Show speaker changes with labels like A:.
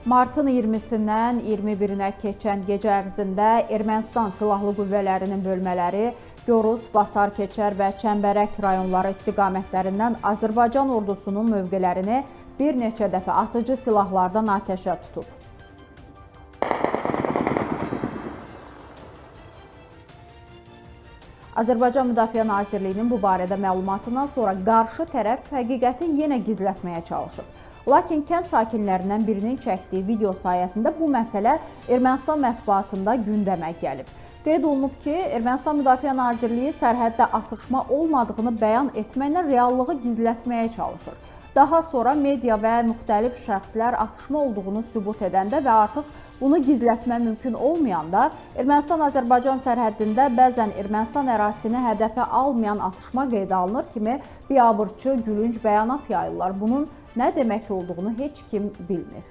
A: Martın 20-dən 21-nə keçən gecə ərzində Ermənistan Silahlı Qüvvələrinin bölmələri Gorus, Basar Keçər və Çəmbərək rayonları istiqamətlərindən Azərbaycan ordusunun mövqelərini bir neçə dəfə atıcı silahlardan atəşə tutub. Azərbaycan Müdafiə Nazirliyinin bu barədə məlumatından sonra qarşı tərəf həqiqəti yenə gizlətməyə çalışıb. Lakin kənd sakinlərindən birinin çəkdiyi video sayəsində bu məsələ Ermənistan mətbuatında gündəmə gəlib. Qeyd olunub ki, Ermənistan Müdafiə Nazirliyi sərhəddə atışma olmadığını bəyan etməklə reallığı gizlətməyə çalışır. Daha sonra media və müxtəlif şəxslər atışma olduğunu sübut edəndə və artıq bunu gizlətmə mümkün olmayanda Ermənistan-Azərbaycan sərhəddində bəzən Ermənistan ərazisini hədəfə almayan atışma qeydə alınır kimi biabırçı, gülünc bəyanat yayırlar. Bunun nə demək olduğunu heç kim bilmir.